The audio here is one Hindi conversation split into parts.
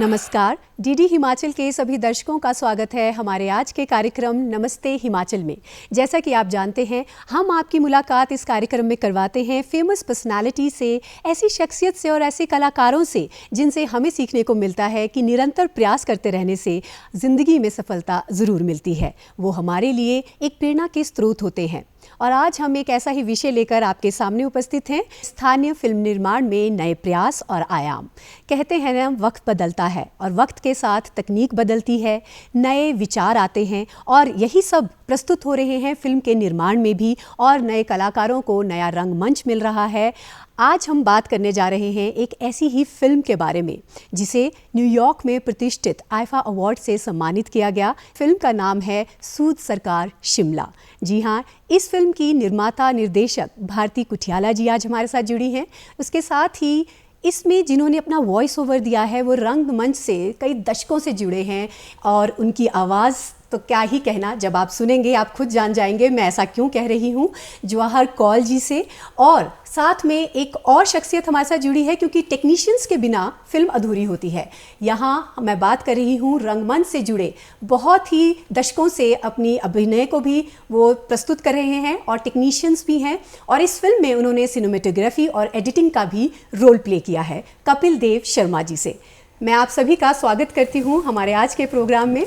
नमस्कार, डीडी हिमाचल के सभी दर्शकों का स्वागत है हमारे आज के कार्यक्रम नमस्ते हिमाचल में। जैसा कि आप जानते हैं, हम आपकी मुलाकात इस कार्यक्रम में करवाते हैं फेमस पर्सनालिटी से, ऐसी शख्सियत से और ऐसे कलाकारों से जिनसे हमें सीखने को मिलता है कि निरंतर प्रयास करते रहने से ज़िंदगी में सफलता ज़रूर मिलती है। वो हमारे लिए एक प्रेरणा के स्रोत होते हैं। और आज हम एक ऐसा ही विषय लेकर आपके सामने उपस्थित हैं, स्थानीय फिल्म निर्माण में नए प्रयास और आयाम। कहते हैं ना, वक्त बदलता है और वक्त के साथ तकनीक बदलती है, नए विचार आते हैं और यही सब प्रस्तुत हो रहे हैं फिल्म के निर्माण में भी, और नए कलाकारों को नया रंगमंच मिल रहा है। आज हम बात करने जा रहे हैं एक ऐसी ही फिल्म के बारे में जिसे न्यूयॉर्क में प्रतिष्ठित आईफा अवार्ड से सम्मानित किया गया। फिल्म का नाम है सूद सरकार शिमला। जी हाँ, इस फिल्म की निर्माता निर्देशक भारती कुठियाला जी आज हमारे साथ जुड़ी हैं। उसके साथ ही इसमें जिन्होंने अपना वॉइस ओवर दिया है वो रंगमंच से कई दशकों से जुड़े हैं और उनकी आवाज़ तो क्या ही कहना, जब आप सुनेंगे आप खुद जान जाएंगे मैं ऐसा क्यों कह रही हूँ। जवाहर कौल जी से, और साथ में एक और शख्सियत हमारे साथ जुड़ी है क्योंकि टेक्नीशियंस के बिना फिल्म अधूरी होती है। यहाँ मैं बात कर रही हूँ रंगमंच से जुड़े, बहुत ही दशकों से अपनी अभिनय को भी वो प्रस्तुत कर रहे हैं और टेक्नीशियंस भी हैं, और इस फिल्म में उन्होंने सिनेमेटोग्राफी और एडिटिंग का भी रोल प्ले किया है। कपिल देव शर्मा जी से मैं आप सभी का स्वागत करती हूँ हमारे आज के प्रोग्राम में।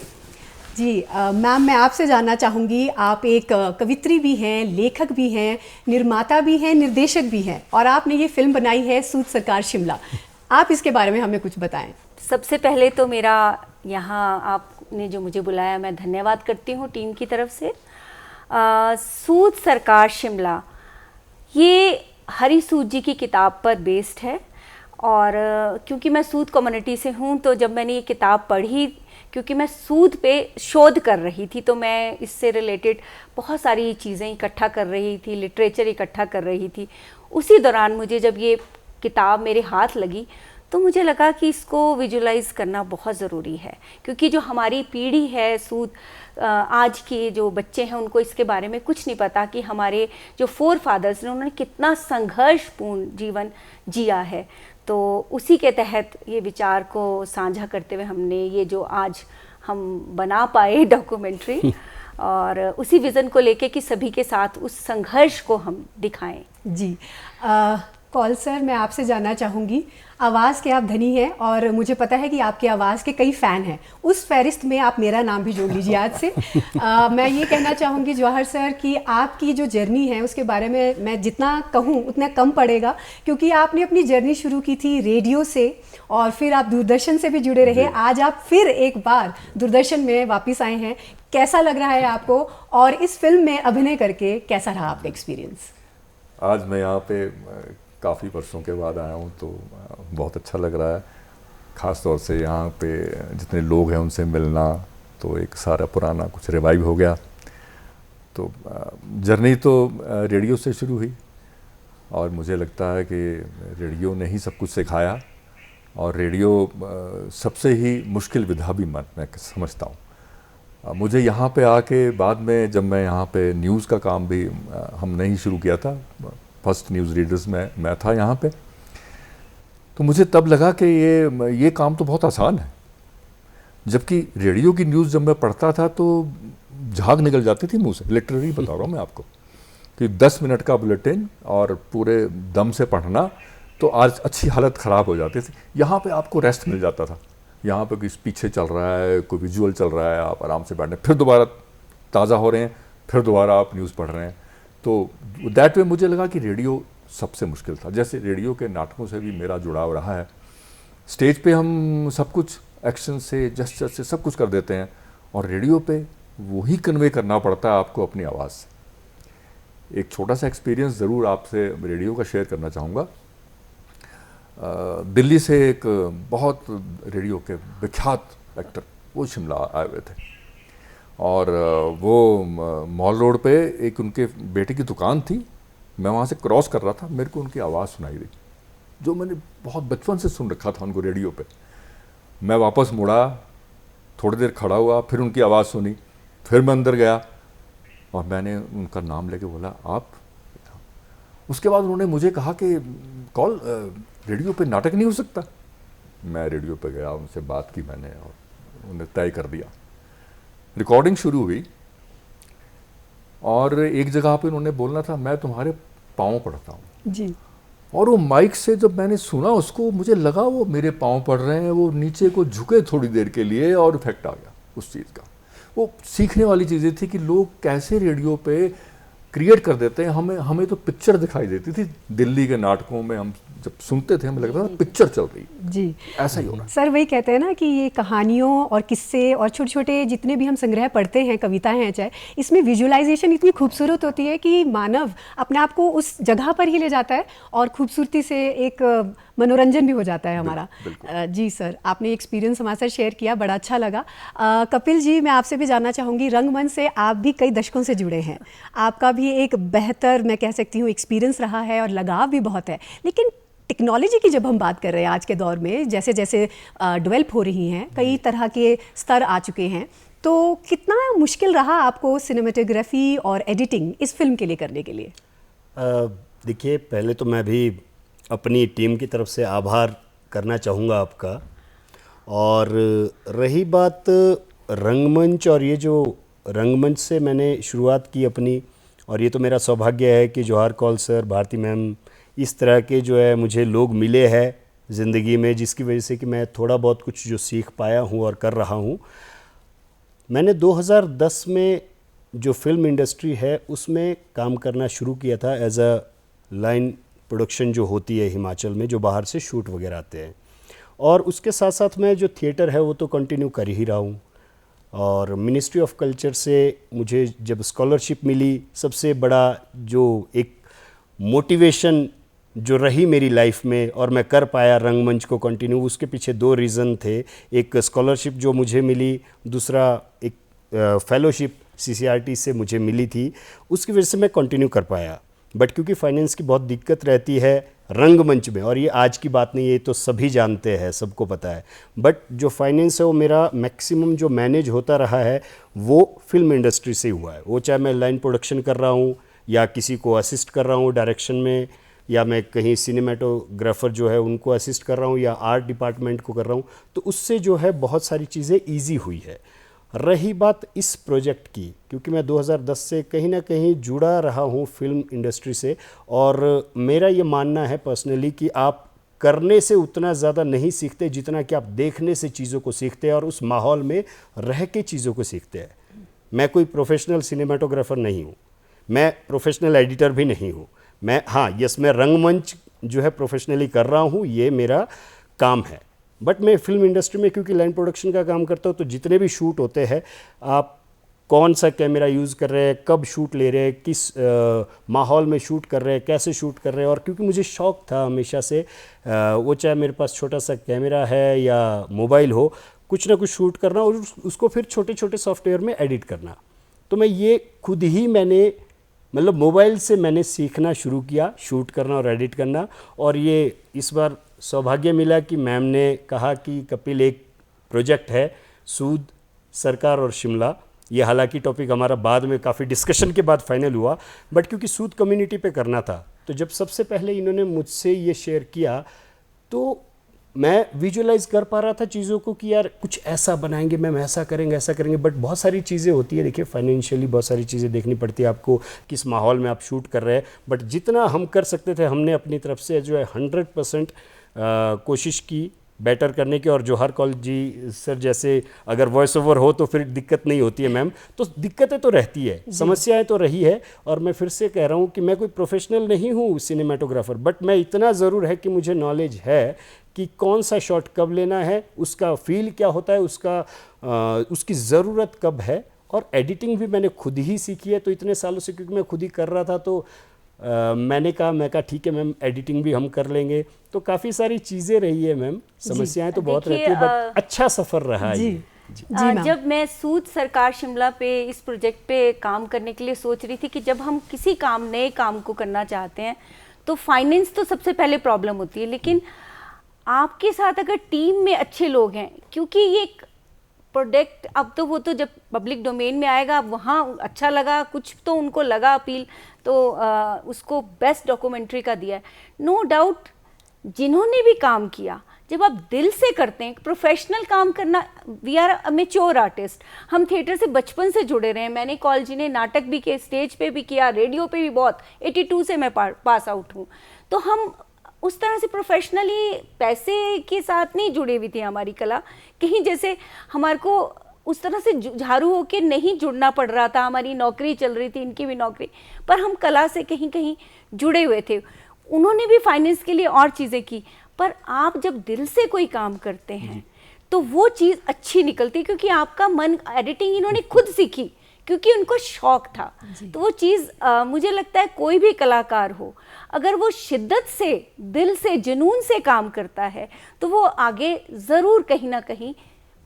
जी मैम, मैं आपसे जानना चाहूँगी, आप एक कवित्री भी हैं, लेखक भी हैं, निर्माता भी हैं, निर्देशक भी हैं, और आपने ये फिल्म बनाई है सूद सरकार शिमला। आप इसके बारे में हमें कुछ बताएं। सबसे पहले तो मेरा यहाँ आपने जो मुझे बुलाया, मैं धन्यवाद करती हूँ टीम की तरफ से। सूद सरकार शिमला ये हरी सूद जी की किताब पर बेस्ड है, और क्योंकि मैं सूद कम्युनिटी से हूँ तो जब मैंने ये किताब पढ़ी, क्योंकि मैं सूद पे शोध कर रही थी तो मैं इससे रिलेटेड बहुत सारी चीज़ें इकट्ठा कर रही थी, लिटरेचर इकट्ठा कर रही थी। उसी दौरान मुझे जब ये किताब मेरे हाथ लगी तो मुझे लगा कि इसको विजुलाइज करना बहुत ज़रूरी है, क्योंकि जो हमारी पीढ़ी है सूद, आज के जो बच्चे हैं उनको इसके बारे में कुछ नहीं पता कि हमारे जो फोर फादर्स ने उन्होंने कितना संघर्षपूर्ण जीवन जिया है। तो उसी के तहत ये विचार को साझा करते हुए हमने ये जो आज हम बना पाए डॉक्यूमेंट्री, और उसी विज़न को लेके कि सभी के साथ उस संघर्ष को हम दिखाएं। जी कौल सर, मैं आपसे जानना चाहूँगी, आवाज़ के आप धनी हैं और मुझे पता है कि आपकी आवाज़ के कई फ़ैन हैं। उस फहरिस्त में आप मेरा नाम भी जोड़ लीजिए आज से। मैं ये कहना चाहूँगी जवाहर सर कि आपकी जो जर्नी है उसके बारे में मैं जितना कहूँ उतना कम पड़ेगा, क्योंकि आपने अपनी जर्नी शुरू की थी रेडियो से और फिर आप दूरदर्शन से भी जुड़े रहे। आज आप फिर एक बार दूरदर्शन में वापस आए हैं। कैसा लग रहा है आपको, और इस फिल्म में अभिनय करके कैसा रहा आपका एक्सपीरियंस? आज मैं यहाँ पे काफ़ी वर्षों के बाद आया हूँ तो बहुत अच्छा लग रहा है। ख़ास तौर से यहाँ पे जितने लोग हैं उनसे मिलना, तो एक सारा पुराना कुछ रिवाइव हो गया। तो जर्नी तो रेडियो से शुरू हुई और मुझे लगता है कि रेडियो ने ही सब कुछ सिखाया, और रेडियो सबसे ही मुश्किल विधा भी मैं समझता हूँ। मुझे यहाँ पे आके बाद में जब मैं यहाँ पे न्यूज़ का काम भी हमने ही शुरू किया था, फर्स्ट न्यूज़ रीडर्स में मैं था यहाँ पे, तो मुझे तब लगा कि ये काम तो बहुत आसान है। जबकि रेडियो की न्यूज़ जब मैं पढ़ता था तो झाग निकल जाती थी मुंह से, लिटरली बता रहा हूँ मैं आपको, कि 10 मिनट का बुलेटिन और पूरे दम से पढ़ना तो आज अच्छी हालत ख़राब हो जाती थी। यहाँ पे आपको रेस्ट मिल जाता था। यहाँ पे कोई पीछे चल रहा है, कोई विजुअल चल रहा है, आप आराम से बैठे, फिर दोबारा ताज़ा हो रहे हैं, फिर दोबारा आप न्यूज़ पढ़ रहे हैं। तो दैट वे मुझे लगा कि रेडियो सबसे मुश्किल था। जैसे रेडियो के नाटकों से भी मेरा जुड़ाव रहा है। स्टेज पे हम सब कुछ एक्शन से, जेस्चर से सब कुछ कर देते हैं, और रेडियो पे वही कन्वे करना पड़ता है आपको अपनी आवाज़ से। एक छोटा सा एक्सपीरियंस ज़रूर आपसे रेडियो का शेयर करना चाहूँगा। दिल्ली से एक बहुत रेडियो के विख्यात एक्टर वो शिमला आए हुए थे, और वो मॉल रोड पे एक उनके बेटे की दुकान थी। मैं वहाँ से क्रॉस कर रहा था, मेरे को उनकी आवाज़ सुनाई दी जो मैंने बहुत बचपन से सुन रखा था उनको रेडियो पे। मैं वापस मुड़ा, थोड़ी देर खड़ा हुआ, फिर उनकी आवाज़ सुनी, फिर मैं अंदर गया और मैंने उनका नाम लेके बोला आप। उसके बाद उन्होंने मुझे कहा कि कॉल रेडियो पे नाटक नहीं हो सकता। मैं रेडियो पे गया, उनसे बात की मैंने और उन्हें तय कर दिया। रिकॉर्डिंग शुरू हुई और एक जगह पे उन्होंने बोलना था, मैं तुम्हारे पाँव पढ़ता हूँ जी। और वो माइक से जब मैंने सुना उसको, मुझे लगा वो मेरे पाँव पड़ रहे हैं, वो नीचे को झुके थोड़ी देर के लिए और इफेक्ट आ गया उस चीज़ का। वो सीखने वाली चीज़ें थी कि लोग कैसे रेडियो पे क्रिएट कर देते हैं। हमें तो पिक्चर दिखाई देती थी दिल्ली के नाटकों में, हम जब सुनते थे हमें लगता था पिक्चर चल रही जी। ऐसा ही हो रहा है। सर वही कहते हैं ना कि ये कहानियों और किस्से और छोटे छोटे जितने भी हम संग्रह पढ़ते हैं, कविताएं हैं चाहे, इसमें विजुअलाइजेशन इतनी खूबसूरत होती है कि मानव अपने आप को उस जगह पर ही ले जाता है और खूबसूरती से एक मनोरंजन भी हो जाता है हमारा। जी सर, आपने एक्सपीरियंस हमारे साथ शेयर किया, बड़ा अच्छा लगा। कपिल जी, मैं आपसे भी जानना चाहूँगी, रंगमंच से आप भी कई दशकों से जुड़े हैं, आपका भी एक बेहतर मैं कह सकती हूँ एक्सपीरियंस रहा है और लगाव भी बहुत है। लेकिन टेक्नोलॉजी की जब हम बात कर रहे हैं आज के दौर में, जैसे जैसे डेवलप हो रही हैं, कई तरह के स्तर आ चुके हैं, तो कितना मुश्किल रहा आपको सिनेमेटोग्राफी और एडिटिंग इस फिल्म के लिए करने के लिए? देखिए, पहले तो मैं भी अपनी टीम की तरफ से आभार करना चाहूँगा आपका। और रही बात रंगमंच, और ये जो रंगमंच से मैंने शुरुआत की अपनी, और ये तो मेरा सौभाग्य है कि जौहर कौल सर, भारती मैम, इस तरह के जो है मुझे लोग मिले हैं ज़िंदगी में, जिसकी वजह से कि मैं थोड़ा बहुत कुछ जो सीख पाया हूँ और कर रहा हूँ। मैंने 2010 में जो फिल्म इंडस्ट्री है उसमें काम करना शुरू किया था एज अ लाइन प्रोडक्शन जो होती है हिमाचल में, जो बाहर से शूट वगैरह आते हैं। और उसके साथ साथ मैं जो थिएटर है वो तो कंटिन्यू कर ही रहा हूँ। और मिनिस्ट्री ऑफ कल्चर से मुझे जब स्कॉलरशिप मिली, सबसे बड़ा जो एक मोटिवेशन जो रही मेरी लाइफ में और मैं कर पाया रंगमंच को कंटिन्यू, उसके पीछे दो रीज़न थे। एक स्कॉलरशिप जो मुझे मिली, दूसरा एक फेलोशिप CCRT से मुझे मिली थी, उसकी वजह से मैं कंटिन्यू कर पाया। बट क्योंकि फाइनेंस की बहुत दिक्कत रहती है रंगमंच में, और ये आज की बात नहीं है, ये तो सभी जानते हैं, सबको पता है, बट जो फाइनेंस है वो मेरा मैक्सिमम जो मैनेज होता रहा है वो फिल्म इंडस्ट्री से हुआ है। वो चाहे मैं लाइन प्रोडक्शन कर रहा हूँ या किसी को असिस्ट कर रहा हूँ डायरेक्शन में, या मैं कहीं सिनेमेटोग्राफर जो है उनको असिस्ट कर रहा हूँ, या आर्ट डिपार्टमेंट को कर रहा हूँ, तो उससे जो है बहुत सारी चीज़ें ईजी हुई है। रही बात इस प्रोजेक्ट की, क्योंकि मैं 2010 से कहीं ना कहीं जुड़ा रहा हूँ फिल्म इंडस्ट्री से, और मेरा ये मानना है पर्सनली कि आप करने से उतना ज़्यादा नहीं सीखते जितना कि आप देखने से चीज़ों को सीखते हैं और उस माहौल में रह के चीज़ों को सीखते हैं। मैं कोई प्रोफेशनल सिनेमाटोग्राफर नहीं हूँ, मैं प्रोफेशनल एडिटर भी नहीं हूँ, मैं मैं रंगमंच जो है प्रोफेशनली कर रहा हूँ, ये मेरा काम है। बट मैं फिल्म इंडस्ट्री में क्योंकि लाइन प्रोडक्शन का काम करता हूँ, तो जितने भी शूट होते हैं, आप कौन सा कैमरा यूज़ कर रहे हैं, कब शूट ले रहे हैं, किस माहौल में शूट कर रहे हैं, कैसे शूट कर रहे हैं, और क्योंकि मुझे शौक़ था हमेशा से, वो चाहे मेरे पास छोटा सा कैमरा है या मोबाइल हो, कुछ ना कुछ शूट करना और उसको फिर छोटे छोटे सॉफ्टवेयर में एडिट करना। तो मैं ये खुद ही मैंने मतलब मोबाइल से मैंने सीखना शुरू किया शूट करना और एडिट करना। और ये इस बार सौभाग्य मिला कि मैम ने कहा कि कपिल एक प्रोजेक्ट है सूद, सरकार और शिमला। ये हालांकि टॉपिक हमारा बाद में काफ़ी डिस्कशन के बाद फाइनल हुआ, बट क्योंकि सूद कम्युनिटी पे करना था, तो जब सबसे पहले इन्होंने मुझसे ये शेयर किया तो मैं विजुअलाइज कर पा रहा था चीज़ों को कि यार कुछ ऐसा बनाएंगे मैम, ऐसा करेंगे। बट बहुत सारी चीज़ें होती है, देखिए फाइनेंशियली बहुत सारी चीज़ें देखनी पड़ती है आपको, किस माहौल में आप शूट कर रहे हैं। बट जितना हम कर सकते थे हमने अपनी तरफ से जो है 100% कोशिश की बेटर करने की। और जौहर कौल जी सर जैसे अगर वॉइस ओवर हो तो फिर दिक्कत नहीं होती है मैम, तो दिक्कतें तो रहती है, समस्याएं तो रही है। और मैं फिर से कह रहा हूँ कि मैं कोई प्रोफेशनल नहीं हूँ सिनेमाटोग्राफर, बट मैं इतना ज़रूर है कि मुझे नॉलेज है कि कौन सा शॉट कब लेना है, उसका फील क्या होता है, उसकी ज़रूरत कब है। और एडिटिंग भी मैंने खुद ही सीखी है, तो इतने सालों से क्योंकि मैं खुद ही कर रहा था तो मैंने कहा ठीक है मैम, एडिटिंग भी हम कर लेंगे। तो काफ़ी सारी चीज़ें रही है मैम, समस्याएं तो बहुत रहती है, बट अच्छा सफ़र रहा है। जब मैं सूद सरकार शिमला पे इस प्रोजेक्ट पे काम करने के लिए सोच रही थी कि जब हम किसी नए काम को करना चाहते हैं तो फाइनेंस तो सबसे पहले प्रॉब्लम होती है, लेकिन आपके साथ अगर टीम में अच्छे लोग हैं, क्योंकि ये एक प्रोडक्ट अब तो वो तो जब पब्लिक डोमेन में आएगा वहाँ अच्छा लगा, कुछ तो उनको लगा अपील, तो उसको बेस्ट डॉक्यूमेंट्री का दिया है। नो डाउट जिन्होंने भी काम किया, जब आप दिल से करते हैं, प्रोफेशनल काम करना, we are a mature artist, हम थिएटर से बचपन से जुड़े रहे हैं। मैंने कॉलेज ने नाटक भी किए, स्टेज पे भी किया, रेडियो पे भी बहुत, 82 से मैं पास आउट हूँ। तो हम उस तरह से प्रोफेशनली पैसे के साथ नहीं जुड़े हुई थी हमारी कला, कहीं जैसे हमारे को उस तरह से झाड़ू होके नहीं जुड़ना पड़ रहा था, हमारी नौकरी चल रही थी, इनकी भी नौकरी, पर हम कला से कहीं कहीं जुड़े हुए थे। उन्होंने भी फाइनेंस के लिए और चीज़ें की, पर आप जब दिल से कोई काम करते हैं तो वो चीज़ अच्छी निकलती, क्योंकि आपका मन, एडिटिंग इन्होंने खुद सीखी क्योंकि उनको शौक था। तो वो चीज़ मुझे लगता है कोई भी कलाकार हो, अगर वो शिद्दत से, दिल से, जुनून से काम करता है तो वो आगे ज़रूर कहीं ना कहीं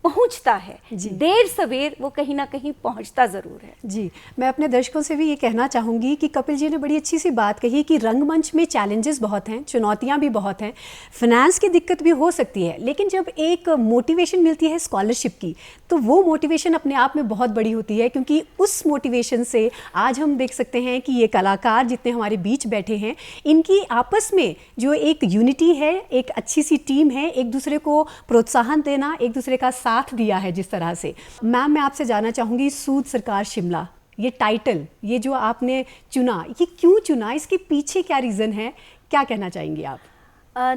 पहुंचता है। देर सवेर वो कहीं ना कहीं पहुंचता ज़रूर है। जी, मैं अपने दर्शकों से भी ये कहना चाहूँगी कि कपिल जी ने बड़ी अच्छी सी बात कही कि रंगमंच में चैलेंजेस बहुत हैं, चुनौतियाँ भी बहुत हैं, फाइनेंस की दिक्कत भी हो सकती है, लेकिन जब एक मोटिवेशन मिलती है स्कॉलरशिप की, तो वो मोटिवेशन अपने आप में बहुत बड़ी होती है, क्योंकि उस मोटिवेशन से आज हम देख सकते हैं कि ये कलाकार जितने हमारे बीच बैठे हैं, इनकी आपस में जो एक यूनिटी है, एक अच्छी सी टीम है, एक दूसरे को प्रोत्साहन देना, एक दूसरे का साथ दिया है जिस तरह से। मैम, मैं आपसे जानना चाहूँगी, सूद सरकार शिमला, ये टाइटल, ये जो आपने चुना, ये क्यों चुना, इसके पीछे क्या रीज़न है, क्या कहना चाहेंगी आप?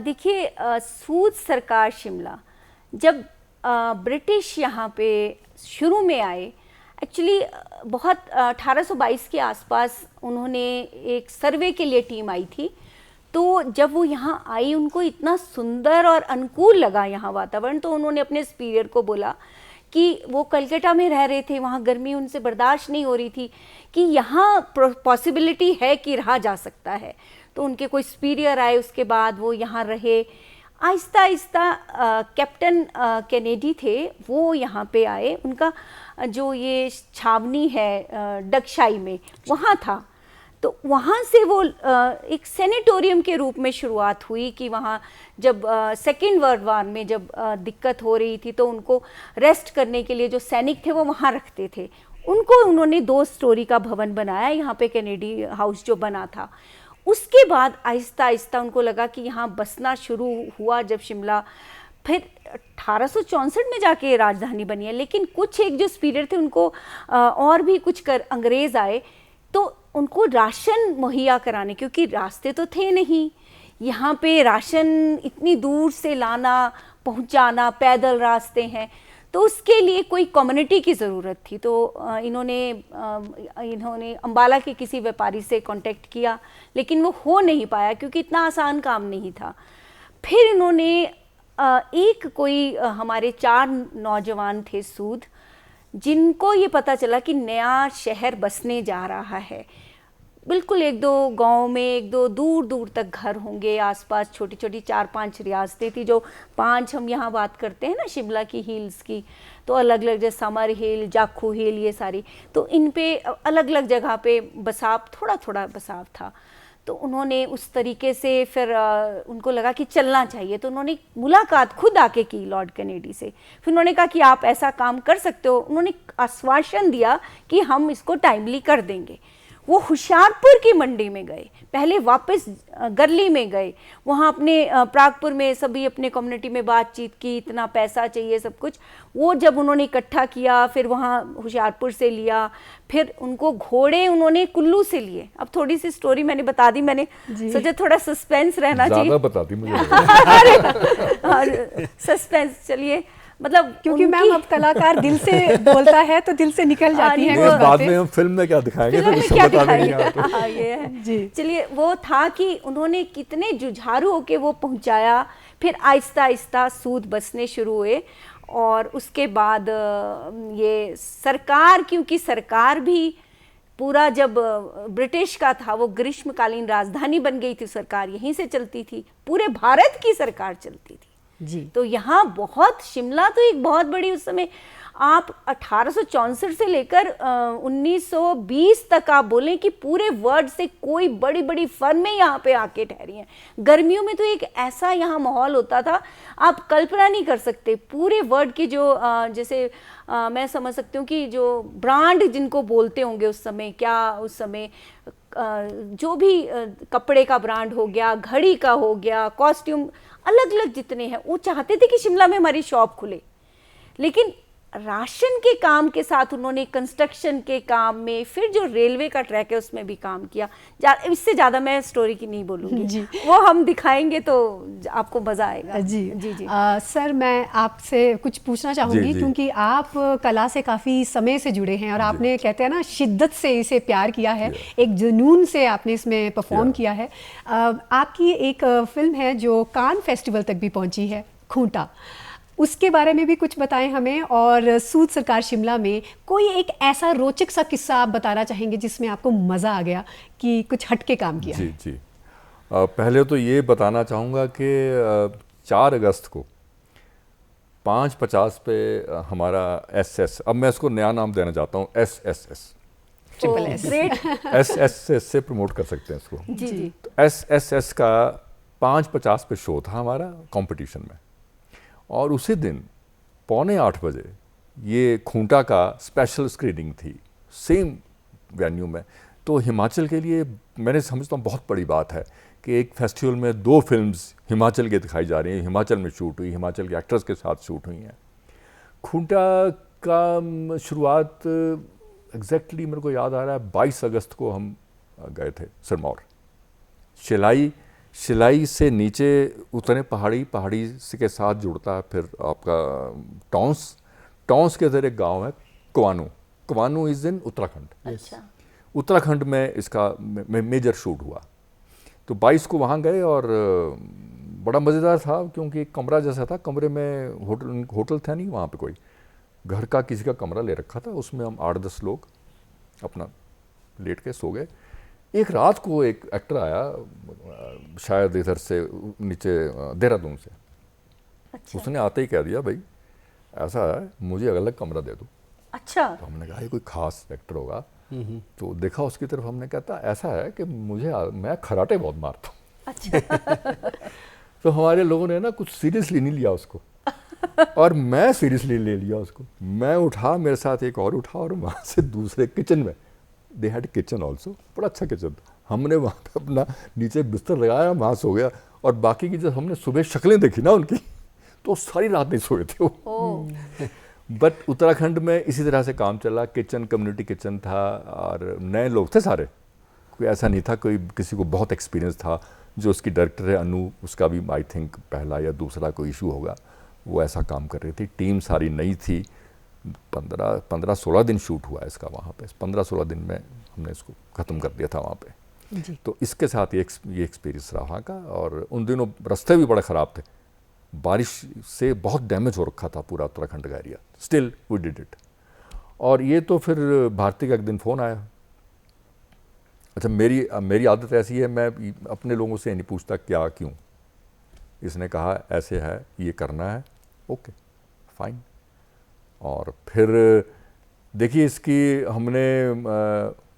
देखिए, सूद सरकार शिमला, जब ब्रिटिश यहाँ पे शुरू में आए, एक्चुअली बहुत 1822 के आसपास उन्होंने एक सर्वे के लिए टीम आई थी। तो जब वो यहाँ आई, उनको इतना सुंदर और अनुकूल लगा यहाँ वातावरण, तो उन्होंने अपने सुपीरियर को बोला कि वो कलकत्ता में रह रहे थे, वहाँ गर्मी उनसे बर्दाश्त नहीं हो रही थी, कि यहाँ पॉसिबिलिटी है कि रहा जा सकता है। तो उनके कोई सुपीरियर आए, उसके बाद वो यहाँ रहे। आहिस्ता आहिस्ता कैप्टन कैनेडी थे, वो यहाँ पे आए, उनका जो ये छावनी है डगशाई में, वहाँ था। तो वहाँ से वो एक सेनेटोरियम के रूप में शुरुआत हुई कि वहाँ जब सेकेंड वर्ल्ड वार में जब दिक्कत हो रही थी, तो उनको रेस्ट करने के लिए जो सैनिक थे वो वहाँ रखते थे। उनको उन्होंने 2 स्टोरी का भवन बनाया यहाँ पे, कैनेडी हाउस जो बना था। उसके बाद आहिस्ता आहिस्ता उनको लगा कि यहाँ बसना शुरू हुआ जब शिमला, फिर 1864 में जाके राजधानी बनी है। लेकिन कुछ एक जो स्पीरियड थे, उनको और भी कुछ अंग्रेज़ आए, तो उनको राशन मुहैया कराने, क्योंकि रास्ते तो थे नहीं यहाँ पे, राशन इतनी दूर से लाना, पहुँचाना, पैदल रास्ते हैं, तो उसके लिए कोई कम्युनिटी की ज़रूरत थी। तो इन्होंने अम्बाला के किसी व्यापारी से कांटेक्ट किया, लेकिन वो हो नहीं पाया क्योंकि इतना आसान काम नहीं था। फिर इन्होंने एक कोई हमारे 4 नौजवान थे सूद, जिनको ये पता चला कि नया शहर बसने जा रहा है। बिल्कुल 1-2 गांव में, 1-2 दूर दूर तक घर होंगे, आसपास छोटी छोटी 4-5 रियासतें थी। जो 5 हम यहाँ बात करते हैं ना शिमला की हिल्स की, तो अलग अलग, जैसे समर हिल, जाखू हिल, ये सारी, तो इन पे अलग अलग जगह पे बसाव, थोड़ा थोड़ा बसाव था। तो उन्होंने उस तरीके से फिर उनको लगा कि चलना चाहिए, तो उन्होंने मुलाकात खुद आके की लॉर्ड कैनेडी से। फिर उन्होंने कहा कि आप ऐसा काम कर सकते हो। उन्होंने आश्वासन दिया कि हम इसको टाइमली कर देंगे। वो होशियारपुर की मंडी में गए, पहले वापस गरली में गए, वहाँ अपने प्रागपुर में सभी अपने कम्युनिटी में बातचीत की, इतना पैसा चाहिए, सब कुछ वो जब उन्होंने इकट्ठा किया, फिर वहाँ होशियारपुर से लिया, फिर उनको घोड़े उन्होंने कुल्लू से लिए। अब थोड़ी सी स्टोरी मैंने बता दी, मैंने सोचा थोड़ा सस्पेंस रहना चाहिए, ज़्यादा बता दी मुझे। सस्पेंस, चलिए, मतलब क्योंकि मैम अब कलाकार दिल से बोलता है तो दिल से निकल जाती है बाद में हम फिल्म में क्या दिखाएंगे, फिर उसको बता देंगे। हाँ, ये है जी। चलिए, वो था कि उन्होंने कितने जुझारू होके वो पहुंचाया। फिर आहिस्ता आहिस्ता सूद बसने शुरू हुए, और उसके बाद ये सरकार, क्योंकि सरकार भी पूरा जब ब्रिटिश का था, वो ग्रीष्मकालीन राजधानी बन गई थी, सरकार यहीं से चलती थी, पूरे भारत की सरकार चलती थी जी। तो यहाँ बहुत, शिमला तो एक बहुत बड़ी, उस समय आप 1864 से लेकर 1920 तक आप बोलें कि पूरे वर्ल्ड से कोई बड़ी बड़ी फर्में यहाँ पे आके ठहरी हैं। गर्मियों में तो एक ऐसा यहाँ माहौल होता था, आप कल्पना नहीं कर सकते। पूरे वर्ल्ड की जो जैसे मैं समझ सकती हूँ कि जो ब्रांड जिनको बोलते होंगे उस समय, क्या उस समय जो भी कपड़े का ब्रांड हो गया, घड़ी का हो गया, कॉस्ट्यूम, अलग अलग जितने हैं, वो चाहते थे कि शिमला में हमारी शॉप खुले, लेकिन राशन के काम के साथ उन्होंने कंस्ट्रक्शन के काम में, फिर जो रेलवे का ट्रैक है उसमें भी काम किया। इससे ज़्यादा मैं स्टोरी की नहीं बोलूँगी, वो हम दिखाएंगे तो आपको मज़ा आएगा। जी जी जी। सर, मैं आपसे कुछ पूछना चाहूँगी, क्योंकि आप कला से काफ़ी समय से जुड़े हैं और आपने, कहते हैं ना, शिद्दत से इसे प्यार किया है, एक जुनून से आपने इसमें परफॉर्म किया है। आपकी एक फिल्म है जो कान फेस्टिवल तक भी पहुँची है, खूंटा, उसके बारे में भी कुछ बताएं हमें। और सूद सरकार शिमला में कोई एक ऐसा रोचक सा किस्सा आप बताना चाहेंगे जिसमें आपको मज़ा आ गया कि कुछ हटके काम किया? जी जी। पहले तो ये बताना चाहूँगा कि 4 अगस्त को 5:50 पे हमारा SS, अब मैं इसको नया नाम देना चाहता हूँ, SSS, triple S. Great. SSS से प्रमोट कर सकते हैं इसको। जी जी। तो SSS का 5:50 पे शो था हमारा कंपटीशन में, और उसी दिन 7:45 बजे ये खूंटा का स्पेशल स्क्रीनिंग थी सेम वेन्यू में। तो हिमाचल के लिए मैंने समझता हूँ बहुत बड़ी बात है कि एक फेस्टिवल में 2 फिल्म्स हिमाचल के दिखाई जा रही हैं, हिमाचल में शूट हुई, हिमाचल के एक्टर्स के साथ शूट हुई हैं। खूंटा का शुरुआत एग्जैक्टली मेरे को याद आ रहा है 22 अगस्त को हम गए थे सिरमौर। शिलाई से नीचे उतरे, पहाड़ी से के साथ जुड़ता है फिर आपका टॉन्स के इधर एक गांव है कुवानू इज़ इन उत्तराखंड। अच्छा। उत्तराखंड में इसका मेजर शूट हुआ। तो 22 को वहाँ गए और बड़ा मज़ेदार था, क्योंकि एक कमरा जैसा था, कमरे में होटल था नहीं वहाँ पे, कोई घर का किसी का कमरा ले रखा था, उसमें हम 8-10 लोग अपना लेट के सो गए। एक रात को एक एक्टर आया, शायद इधर से नीचे देहरादून से। अच्छा। उसने आते ही कह दिया, भाई ऐसा है, मुझे अलग कमरा दे दो। अच्छा। तो हमने कहा ये कोई खास एक्टर होगा, तो देखा उसकी तरफ, हमने कहता ऐसा है कि मैं खराटे बहुत मारता हूँ। अच्छा। तो हमारे लोगों ने ना कुछ सीरियसली नहीं लिया उसको, और मैं सीरियसली ले लिया उसको। मैं उठा, मेरे साथ एक और उठा, और वहाँ से दूसरे किचन में, दे हैड किचन ऑल्सो, बड़ा अच्छा किचन था, हमने वहाँ पे अपना नीचे बिस्तर लगाया, वहाँ सो गया। और बाकी की जब हमने सुबह शक्लें देखी ना उनकी, तो सारी रात नहीं सोए थे वो। बट उत्तराखंड में इसी तरह से काम चला। किचन कम्युनिटी किचन था, और नए लोग थे सारे, कोई ऐसा नहीं था कोई किसी को बहुत एक्सपीरियंस था। जो उसकी डायरेक्टर है अनु, उसका भी आई थिंक पहला या दूसरा कोई इशू होगा, वो ऐसा काम कर रही थी। टीम सारी नई थी। 15-16 दिन शूट हुआ इसका वहाँ पे। 15-16 दिन में हमने इसको ख़त्म कर दिया था वहाँ पे जी। तो इसके साथ ये एक्सपीरियंस रहा वहाँ का। और उन दिनों रास्ते भी बड़े ख़राब थे, बारिश से बहुत डैमेज हो रखा था पूरा उत्तराखंड का area. Still we did it. और ये तो फिर भारती का एक दिन फ़ोन आया। अच्छा, मेरी आदत ऐसी है, मैं अपने लोगों से नहीं पूछता क्या क्यों। इसने कहा ऐसे है, ये करना है, ओके फाइन। और फिर देखिए, इसकी हमने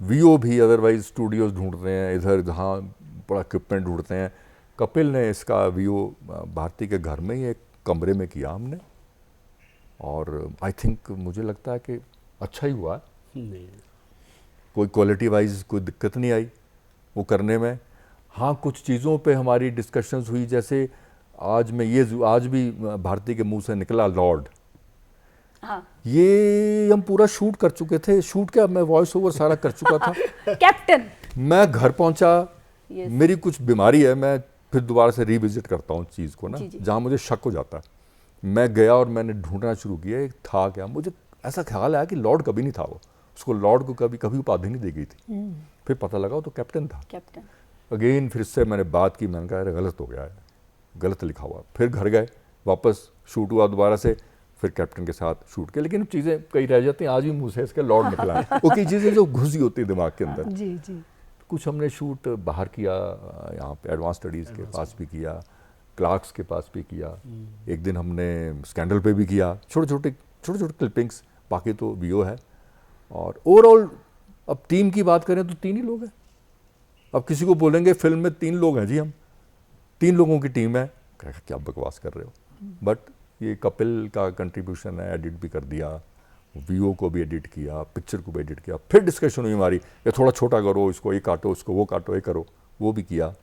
वीओ भी अदरवाइज स्टूडियोज़ ढूंढते हैं इधर, जहाँ बड़ा इक्विपमेंट ढूंढते हैं। कपिल ने इसका वीओ भारती के घर में ही एक कमरे में किया हमने, और आई थिंक मुझे लगता है कि अच्छा ही हुआ। नहीं, कोई क्वालिटी वाइज कोई दिक्कत नहीं आई वो करने में। हाँ, कुछ चीज़ों पे हमारी डिस्कशंस हुई, जैसे आज भी भारती के मुंह से निकला लॉर्ड। हाँ। ये हम पूरा शूट कर चुके थे। शूट क्या, मैं वॉइस ओवर सारा कर चुका था। कैप्टन। मैं घर पहुंचा, Yes. मेरी कुछ बीमारी है, मैं फिर दोबारा से रिविजिट करता हूँ चीज़ को ना, जी, जी। जहाँ मुझे शक हो जाता है। मैं गया और मैंने ढूंढना शुरू किया, एक था क्या। मुझे ऐसा ख्याल आया कि लॉर्ड कभी नहीं था वो, उसको लॉर्ड को कभी उपाधि नहीं दी गई थी। फिर पता लगा वो तो कैप्टन था। कैप्टन। अगेन फिर से मैंने बात की, मैंने कहा अरे गलत हो गया है, गलत लिखा हुआ। फिर घर गए, वापस शूट हुआ दोबारा से, फिर कैप्टन के साथ शूट किया। लेकिन चीज़ें कई रह जाती हैं, आज भी मुँह से इसके लॉर्ड निकला है। वो कई चीज़ें जो घुसी होती है दिमाग के अंदर। जी जी। कुछ हमने शूट बाहर किया, यहाँ पे एडवांस स्टडीज़ के पास भी किया, क्लार्क्स के पास भी किया, एक दिन हमने स्कैंडल पे भी किया, छोटे छोटे क्लिपिंग्स। बाकी तो वीओ है। और ओवरऑल अब टीम की बात करें तो 3 ही लोग हैं। अब किसी को बोलेंगे फिल्म में 3 लोग हैं जी, हम 3 लोगों की टीम है, कहेगा क्या बकवास कर रहे हो। बट ये कपिल का कंट्रीब्यूशन है, एडिट भी कर दिया, वीओ को भी एडिट किया, पिक्चर को भी एडिट किया। फिर डिस्कशन हुई हमारी, ये थोड़ा छोटा करो, इसको ये काटो, इसको वो काटो, ये करो, वो भी किया।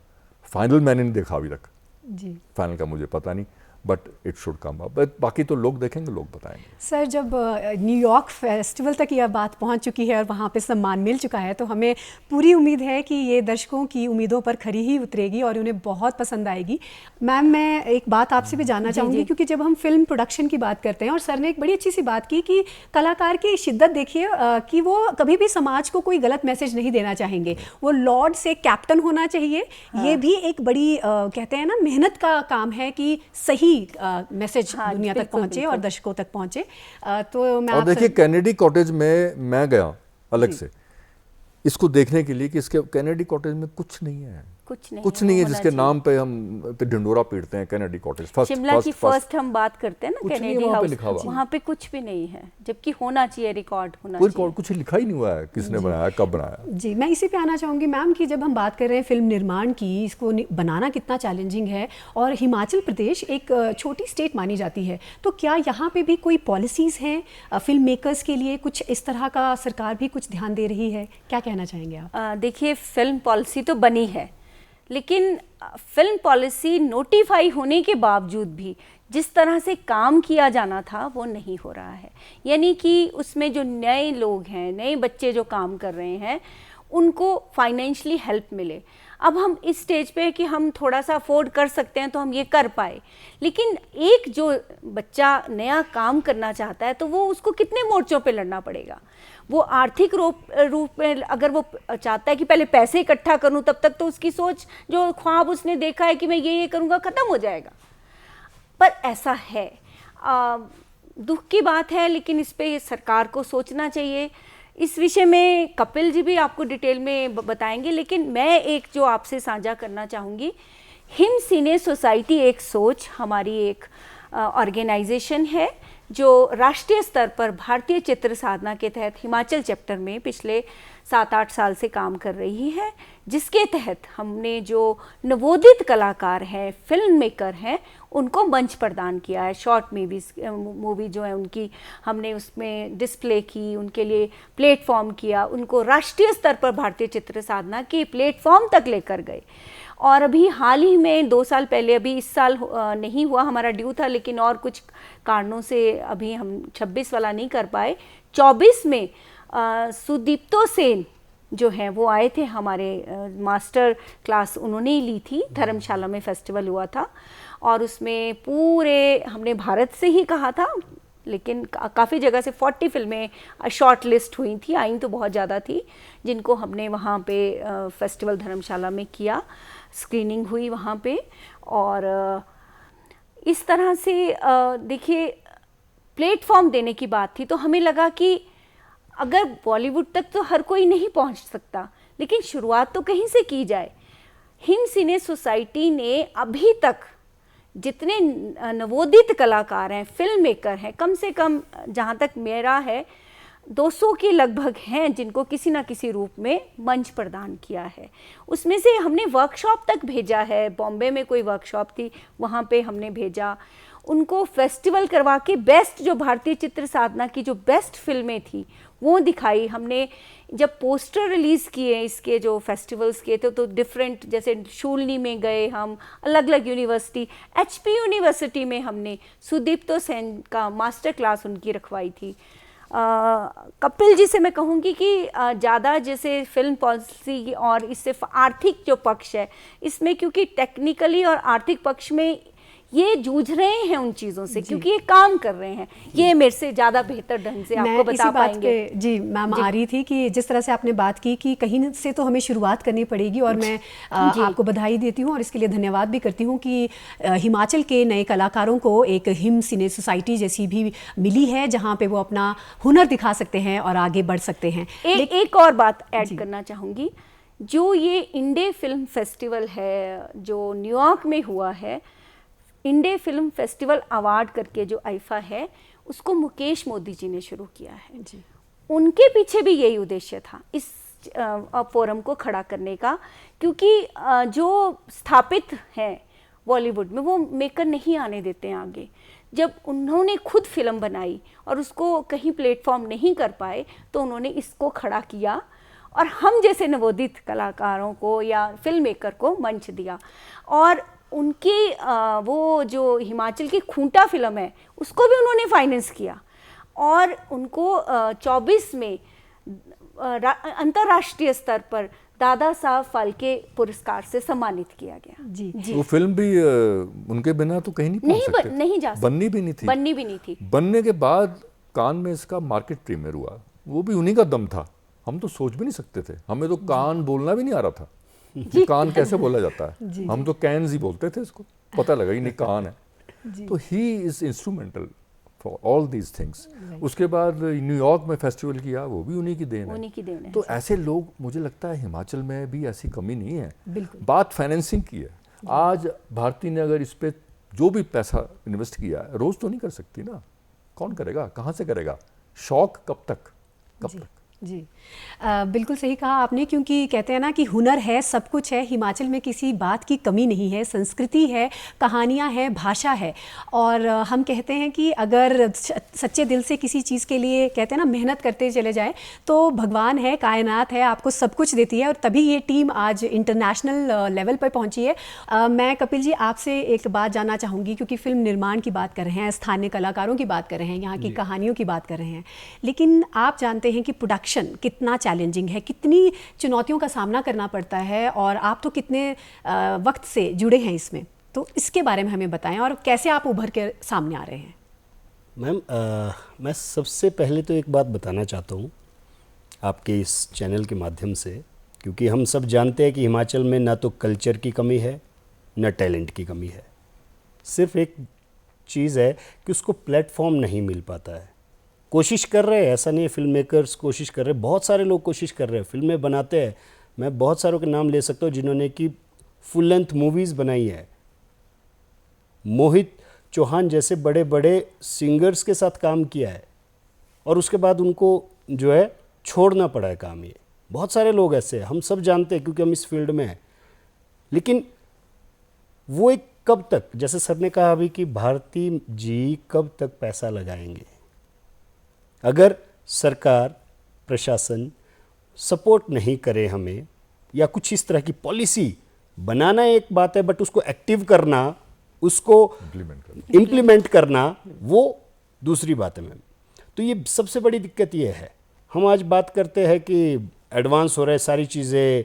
फाइनल मैंने नहीं देखा अभी तक, जी फाइनल का मुझे पता नहीं, but it should come up. बाकी तो लोग देखेंगे, लोग बताएंगे। सर, जब न्यूयॉर्क फेस्टिवल तक यह बात पहुंच चुकी है और वहां पे सम्मान मिल चुका है, तो हमें पूरी उम्मीद है कि ये दर्शकों की उम्मीदों पर खरी ही उतरेगी और उन्हें बहुत पसंद आएगी। मैम, मैं एक बात आपसे भी जानना चाहूँगी, क्योंकि जब हम फिल्म प्रोडक्शन की बात करते हैं, और सर ने एक बड़ी अच्छी सी बात की कि कलाकार की शिद्दत देखिए कि वो कभी भी समाज को कोई गलत मैसेज नहीं देना चाहेंगे, वो लॉर्ड से कैप्टन होना चाहिए। ये भी एक बड़ी कहते हैं ना, मेहनत का काम है कि सही मैसेज दुनिया तक पहुंचे और दर्शकों तक पहुंचे। तो मैं और देखिए, कैनेडी कॉटेज में मैं गया अलग से इसको देखने के लिए कि इसके कैनेडी कॉटेज में कुछ नहीं है, कुछ नहीं है जिसके नाम पे हम ढिंडोरा पीटते हैं। कैनेडी कॉटेज शिमला की फर्स्ट हम बात करते हैं ना, कैनेडी हाउस, वहाँ पे कुछ भी नहीं है, जबकि होना चाहिए, रिकॉर्ड होना चाहिए। कुछ लिखा ही नहीं हुआ है, किसने बनाया, कब बनाया। जी, मैं इसी पे आना चाहूँगी मैम कि जब हम बात कर रहे हैं फिल्म निर्माण की, इसको बनाना कितना चैलेंजिंग है, और हिमाचल प्रदेश एक छोटी स्टेट मानी जाती है, तो क्या यहाँ पे भी कोई पॉलिसीज़ हैं फिल्म मेकर्स के लिए? कुछ इस तरह का सरकार भी कुछ ध्यान दे रही है? क्या कहना चाहेंगे आप? देखिए, फिल्म पॉलिसी तो बनी है, लेकिन फिल्म पॉलिसी नोटिफाई होने के बावजूद भी जिस तरह से काम किया जाना था वो नहीं हो रहा है। यानी कि उसमें जो नए लोग हैं, नए बच्चे जो काम कर रहे हैं, उनको फाइनेंशियली हेल्प मिले। अब हम इस स्टेज पे हैं कि हम थोड़ा सा अफोर्ड कर सकते हैं तो हम ये कर पाए, लेकिन एक जो बच्चा नया काम करना चाहता है तो वो उसको कितने मोर्चों पे लड़ना पड़ेगा। वो आर्थिक रूप में अगर वो चाहता है कि पहले पैसे इकट्ठा करूं, तब तक तो उसकी सोच, जो ख्वाब उसने देखा है कि मैं ये करूंगा, ख़त्म हो जाएगा। पर ऐसा है, दुख की बात है, लेकिन इस पे सरकार को सोचना चाहिए। इस विषय में कपिल जी भी आपको डिटेल में बताएंगे, लेकिन मैं एक जो आपसे साझा करना चाहूँगी, हिम सिने सोसाइटी एक सोच, हमारी एक ऑर्गेनाइजेशन है जो राष्ट्रीय स्तर पर भारतीय चित्र साधना के तहत हिमाचल चैप्टर में पिछले 7-8 साल से काम कर रही है, जिसके तहत हमने जो नवोदित कलाकार हैं, फिल्म मेकर हैं, उनको मंच प्रदान किया है। शॉर्ट मूवी जो है उनकी हमने उसमें डिस्प्ले की, उनके लिए प्लेटफॉर्म किया, उनको राष्ट्रीय स्तर पर भारतीय चित्र साधना के प्लेटफॉर्म तक लेकर गए। और अभी हाल ही में 2 साल पहले, अभी इस साल नहीं हुआ, हमारा ड्यू था, लेकिन और कुछ कारणों से अभी हम 26 वाला नहीं कर पाए। 24 में सुदीप्तो सेन जो हैं वो आए थे, हमारे मास्टर क्लास उन्होंने ही ली थी, धर्मशाला में फेस्टिवल हुआ था, और उसमें पूरे हमने भारत से ही कहा था, लेकिन काफ़ी जगह से 40 फिल्में शॉर्ट लिस्ट हुई थी, आई तो बहुत ज़्यादा थी, जिनको हमने वहाँ पे फेस्टिवल धर्मशाला में किया, स्क्रीनिंग हुई वहाँ पे। और इस तरह से देखिए, प्लेटफॉर्म देने की बात थी, तो हमें लगा कि अगर बॉलीवुड तक तो हर कोई नहीं पहुँच सकता, लेकिन शुरुआत तो कहीं से की जाए। हिम सिने सोसाइटी ने अभी तक जितने नवोदित कलाकार हैं, फिल्म मेकर हैं, कम से कम जहाँ तक मेरा है 200 के लगभग हैं, जिनको किसी ना किसी रूप में मंच प्रदान किया है। उसमें से हमने वर्कशॉप तक भेजा है, बॉम्बे में कोई वर्कशॉप थी, वहाँ पे हमने भेजा, उनको फेस्टिवल करवा के बेस्ट, जो भारतीय चित्र साधना की जो बेस्ट फिल्में थी वो दिखाई हमने। जब पोस्टर रिलीज़ किए इसके, जो फेस्टिवल्स किए थे, तो डिफरेंट, जैसे शूलनी में गए हम, अलग अलग यूनिवर्सिटी, HP यूनिवर्सिटी में हमने सुदीप्तो सेन का मास्टर क्लास उनकी रखवाई थी। कपिल जी से मैं कहूँगी कि ज़्यादा जैसे फिल्म पॉलिसी और इससे आर्थिक जो पक्ष है इसमें, क्योंकि टेक्निकली और आर्थिक पक्ष में ये जूझ रहे हैं उन चीज़ों से, क्योंकि ये काम कर रहे हैं, ये मेरे से ज़्यादा बेहतर ढंग से आपको बता पाएंगे। जी मैम, आ रही थी कि जिस तरह से आपने बात की कि कहीं से तो हमें शुरुआत करनी पड़ेगी, और मैं आपको बधाई देती हूँ और इसके लिए धन्यवाद भी करती हूँ कि हिमाचल के नए कलाकारों को एक हिम सिने सोसाइटी जैसी भी मिली है, जहाँ पे वो अपना हुनर दिखा सकते हैं और आगे बढ़ सकते हैं। एक और बात ऐड करना चाहूँगी, जो ये इंडे फिल्म फेस्टिवल है जो न्यूयॉर्क में हुआ है, इंडे फिल्म फेस्टिवल अवार्ड करके जो आईफा है, उसको मुकेश मोदी जी ने शुरू किया है जी। उनके पीछे भी यही उद्देश्य था इस फोरम को खड़ा करने का, क्योंकि जो स्थापित हैं बॉलीवुड में वो मेकर नहीं आने देते हैं आगे। जब उन्होंने खुद फिल्म बनाई और उसको कहीं प्लेटफॉर्म नहीं कर पाए, तो उन्होंने इसको खड़ा किया और हम जैसे नवोदित कलाकारों को या फिल्म मेकर को मंच दिया। और उनकी वो जो हिमाचल की खूंटा फिल्म है उसको भी उन्होंने फाइनेंस किया और उनको 24 में अंतर्राष्ट्रीय स्तर पर दादा साहब फाल्के पुरस्कार से सम्मानित किया गया। जी वो फिल्म भी उनके बिना तो कहीं नहीं पहुंच सकते, नहीं जा सकते, बननी भी नहीं थी। बनने के बाद कान में इसका मार्केट प्रीमियर हुआ, वो भी उन्हीं का दम था। हम तो सोच भी नहीं सकते थे, हमें तो कान बोलना भी नहीं आ रहा था कि कान कैसे बोला जाता है। हम तो कैन्स ही बोलते थे, इसको पता लगा ही नहीं कान है। तो he is instrumental for all these things. उसके बाद न्यूयॉर्क में फेस्टिवल किया, वो भी उन्हीं की देन है। तो ऐसे लोग, मुझे लगता है हिमाचल में भी ऐसी कमी नहीं है। बात फाइनेंसिंग की है। आज भारती ने अगर इस पे जो भी पैसा इन्वेस्ट किया है, रोज तो नहीं कर सकती ना, कौन करेगा, कहाँ से करेगा? शौक कब तक जी बिल्कुल सही कहा आपने, क्योंकि कहते हैं ना कि हुनर है, सब कुछ है, हिमाचल में किसी बात की कमी नहीं है। संस्कृति है, कहानियाँ हैं, भाषा है। और हम कहते हैं कि अगर सच्चे दिल से किसी चीज़ के लिए कहते हैं ना मेहनत करते चले जाएं तो भगवान है, कायनात है, आपको सब कुछ देती है। और तभी ये टीम आज इंटरनेशनल लेवल पर पहुंची है। मैं कपिल जी आपसे एक बात जानना चाहूँगी, क्योंकि फिल्म निर्माण की बात कर रहे हैं, स्थानीय कलाकारों की बात कर रहे हैं, यहाँ की कहानियों की बात कर रहे हैं, लेकिन आप जानते हैं कि प्रोडक्शन कितना चैलेंजिंग है, कितनी चुनौतियों का सामना करना पड़ता है, और आप तो कितने वक्त से जुड़े हैं इसमें, तो इसके बारे में हमें बताएं और कैसे आप उभर के सामने आ रहे हैं। मैम मैं सबसे पहले तो एक बात बताना चाहता हूँ आपके इस चैनल के माध्यम से, क्योंकि हम सब जानते हैं कि हिमाचल में ना तो कल्चर की कमी है, ना टैलेंट की कमी है। सिर्फ एक चीज़ है कि उसको प्लेटफॉर्म नहीं मिल पाता है। कोशिश कर रहे हैं, ऐसा नहीं है, फिल्म मेकर्स कोशिश कर रहे हैं, बहुत सारे लोग कोशिश कर रहे हैं, फिल्में बनाते हैं। मैं बहुत सारों के नाम ले सकता हूँ जिन्होंने कि फुल लेंथ मूवीज़ बनाई है। मोहित चौहान जैसे बड़े बड़े सिंगर्स के साथ काम किया है और उसके बाद उनको जो है छोड़ना पड़ा है काम। ये बहुत सारे लोग ऐसे हैं, हम सब जानते हैं क्योंकि हम इस फील्ड में हैं। लेकिन वो एक कब तक, जैसे सर ने कहा अभी कि भारती जी कब तक पैसा लगाएंगे? अगर सरकार, प्रशासन सपोर्ट नहीं करे हमें, या कुछ इस तरह की पॉलिसी बनाना एक बात है, बट उसको एक्टिव करना, उसको इम्प्लीमेंट करना वो दूसरी बात है मैम। तो ये सबसे बड़ी दिक्कत ये है। हम आज बात करते हैं कि एडवांस हो रहा है सारी चीज़ें,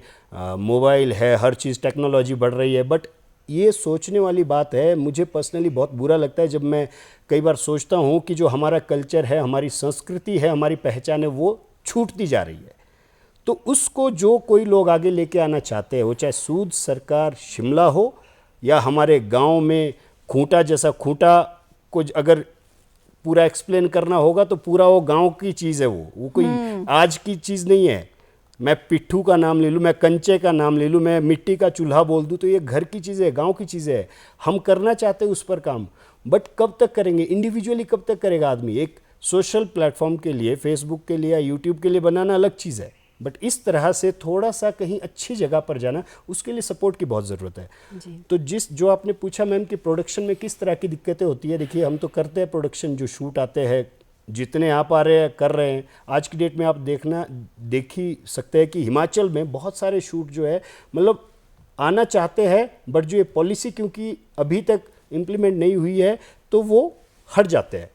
मोबाइल है, हर चीज़ टेक्नोलॉजी बढ़ रही है, बट ये सोचने वाली बात है। मुझे पर्सनली बहुत बुरा लगता है जब मैं कई बार सोचता हूँ कि जो हमारा कल्चर है, हमारी संस्कृति है, हमारी पहचान है, वो छूटती जा रही है। तो उसको जो कोई लोग आगे लेके आना चाहते हैं, वो चाहे सूद सरकार शिमला हो या हमारे गांव में खूंटा जैसा, खूंटा को अगर पूरा एक्सप्लेन करना होगा तो पूरा वो गांव की चीज़ है, वो कोई आज की चीज़ नहीं है। मैं पिट्ठू का नाम ले लूँ, मैं कंचे का नाम ले लूँ, मैं मिट्टी का चूल्हा बोल दूँ, तो ये घर की चीज़ें है, गांव की चीज़ें है। हम करना चाहते हैं उस पर काम, बट कब तक करेंगे? इंडिविजुअली कब तक करेगा आदमी? एक सोशल प्लेटफॉर्म के लिए, फेसबुक के लिए या यूट्यूब के लिए बनाना अलग चीज़ है, बट इस तरह से थोड़ा सा कहीं अच्छी जगह पर जाना, उसके लिए सपोर्ट की बहुत ज़रूरत है जी। तो जो आपने पूछा मैम कि प्रोडक्शन में किस तरह की दिक्कतें होती है, देखिए हम तो करते हैं प्रोडक्शन, जो शूट आते हैं, जितने आप आ रहे हैं कर रहे हैं। आज की डेट में आप देख ही सकते हैं कि हिमाचल में बहुत सारे शूट जो है मतलब आना चाहते हैं, बट जो ये पॉलिसी क्योंकि अभी तक इम्प्लीमेंट नहीं हुई है तो वो हट जाते हैं।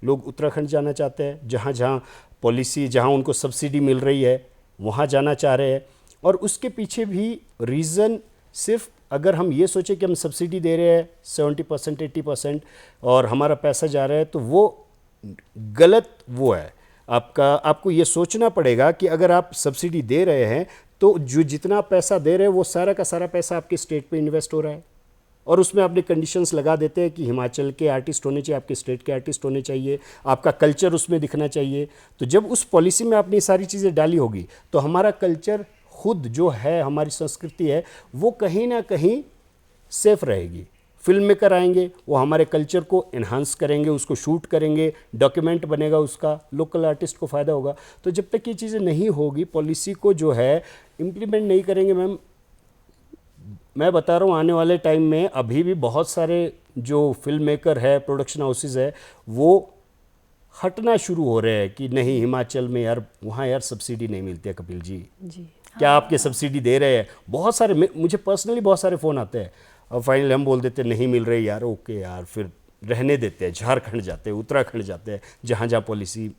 लोग उत्तराखंड जाना चाहते हैं, जहाँ पॉलिसी, जहाँ उनको सब्सिडी मिल रही है वहाँ जाना चाह रहे हैं। और उसके पीछे भी रीज़न सिर्फ अगर हम ये सोचें कि हम सब्सिडी दे रहे हैं 70% 80% और हमारा पैसा जा रहा है, तो वो गलत वो है। आपको ये सोचना पड़ेगा कि अगर आप सब्सिडी दे रहे हैं तो जो जितना पैसा दे रहे हैं वो सारा का सारा पैसा आपके स्टेट पे इन्वेस्ट हो रहा है, और उसमें आपने कंडीशंस लगा देते हैं कि हिमाचल के आर्टिस्ट होने चाहिए, आपके स्टेट के आर्टिस्ट होने चाहिए, आपका कल्चर उसमें दिखना चाहिए। तो जब उस पॉलिसी में आपने सारी चीज़ें डाली होगी तो हमारा कल्चर खुद जो है, हमारी संस्कृति है, वो कहीं ना कहीं सेफ रहेगी। फिल्म मेकर आएंगे, वो हमारे कल्चर को एनहांस करेंगे, उसको शूट करेंगे, डॉक्यूमेंट बनेगा, उसका लोकल आर्टिस्ट को फ़ायदा होगा। तो जब तक ये चीज़ें नहीं होगी, पॉलिसी को जो है इम्प्लीमेंट नहीं करेंगे मैम, मैं बता रहा हूँ आने वाले टाइम में अभी भी बहुत सारे जो फिल्म मेकर है, प्रोडक्शन हाउसेस है, वो हटना शुरू हो रहे हैं कि नहीं हिमाचल में यार, वहाँ यार सब्सिडी नहीं मिलती है। कपिल जी क्या आपके सब्सिडी दे रहे हैं? बहुत सारे, मुझे पर्सनली बहुत सारे फ़ोन आते हैं, और फाइनली हम बोल देते नहीं मिल रहे यार, ओके यार, फिर रहने देते हैं, झारखंड जाते हैं, उत्तराखंड जाते हैं, जहाँ जहाँ पॉलिसी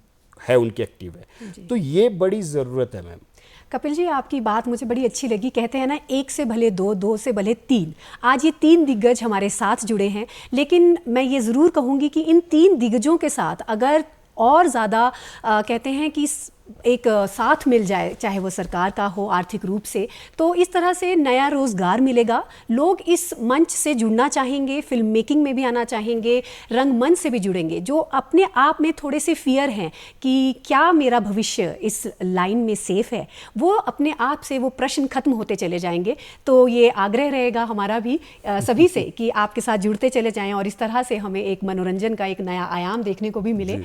है उनकी एक्टिव है। तो ये बड़ी ज़रूरत है मैम। कपिल जी, आपकी बात मुझे बड़ी अच्छी लगी। कहते हैं ना, एक से भले दो, दो से भले तीन। आज ये तीन दिग्गज हमारे साथ जुड़े हैं, लेकिन मैं ये ज़रूर कहूँगी कि इन तीन दिग्गजों के साथ अगर और ज़्यादा कहते हैं कि एक साथ मिल जाए, चाहे वो सरकार का हो आर्थिक रूप से, तो इस तरह से नया रोज़गार मिलेगा। लोग इस मंच से जुड़ना चाहेंगे, फिल्म मेकिंग में भी आना चाहेंगे, रंगमंच से भी जुड़ेंगे। जो अपने आप में थोड़े से फियर हैं कि क्या मेरा भविष्य इस लाइन में सेफ है, वो अपने आप से वो प्रश्न खत्म होते चले जाएंगे। तो ये आग्रह रहेगा हमारा भी सभी से कि आपके साथ जुड़ते चले जाएं और इस तरह से हमें एक मनोरंजन का एक नया आयाम देखने को भी मिले।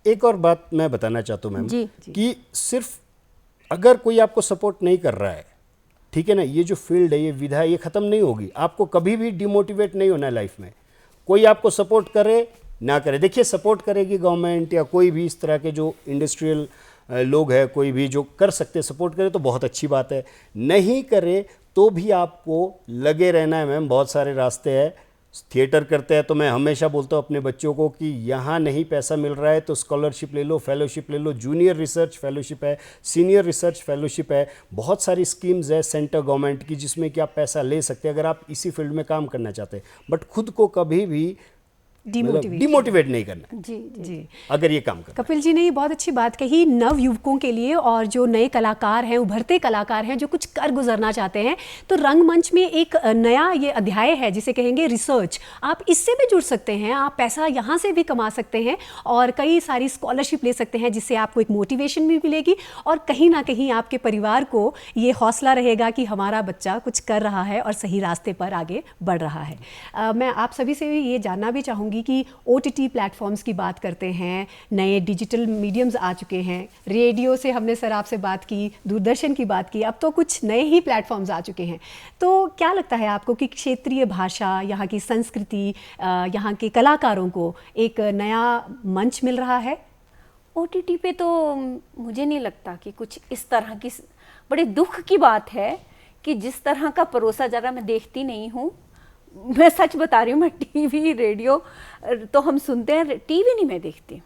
एक और बात मैं बताना चाहता हूँ मैम कि सिर्फ अगर कोई आपको सपोर्ट नहीं कर रहा है, ठीक है ना, ये जो फील्ड है, ये विधा है, ये ख़त्म नहीं होगी। आपको कभी भी डिमोटिवेट नहीं होना है लाइफ में। कोई आपको सपोर्ट करे ना करे, देखिए सपोर्ट करेगी गवर्नमेंट या कोई भी इस तरह के जो इंडस्ट्रियल लोग हैं, कोई भी जो कर सकते सपोर्ट करे तो बहुत अच्छी बात है। नहीं करे तो भी आपको लगे रहना है मैम। बहुत सारे रास्ते हैं। थिएटर करते हैं तो मैं हमेशा बोलता हूँ अपने बच्चों को कि यहाँ नहीं पैसा मिल रहा है तो स्कॉलरशिप ले लो, फेलोशिप ले लो। जूनियर रिसर्च फेलोशिप है, सीनियर रिसर्च फेलोशिप है, बहुत सारी स्कीम्स है सेंटर गवर्नमेंट की जिसमें कि आप पैसा ले सकते हैं अगर आप इसी फील्ड में काम करना चाहते हैं। बट खुद को कभी भी डिमोटिवेट नहीं करना जी जी, अगर ये काम करना। कपिल जी ने ये बहुत अच्छी बात कही नव युवकों के लिए, और जो नए कलाकार हैं, उभरते कलाकार हैं, जो कुछ कर गुजरना चाहते हैं, तो रंगमंच में एक नया ये अध्याय है जिसे कहेंगे रिसर्च। आप इससे भी जुड़ सकते हैं, आप पैसा यहाँ से भी कमा सकते हैं और कई सारी स्कॉलरशिप ले सकते हैं, जिससे आपको एक मोटिवेशन भी मिलेगी और कहीं ना कहीं आपके परिवार को ये हौसला रहेगा कि हमारा बच्चा कुछ कर रहा है और सही रास्ते पर आगे बढ़ रहा है। मैं आप सभी से भी ये जानना भी चाहूँगी कि OTT प्लेटफॉर्म्स की बात करते हैं, नए डिजिटल मीडियम्स आ चुके हैं। रेडियो से हमने सर आपसे बात की, दूरदर्शन की बात की, अब तो कुछ नए ही प्लेटफॉर्म्स आ चुके हैं। तो क्या लगता है आपको कि क्षेत्रीय भाषा, यहाँ की संस्कृति, यहाँ के कलाकारों को एक नया मंच मिल रहा है? OTT पे तो मुझे नहीं लगता कि कुछ इस तरह की, बड़े दुख की बात है कि जिस तरह का परोसा जा रहा, मैं देखती नहीं हूँ। मैं सच बता रही हूँ, मैं टीवी रेडियो तो हम सुनते हैं, टीवी नहीं मैं देखती हूँ,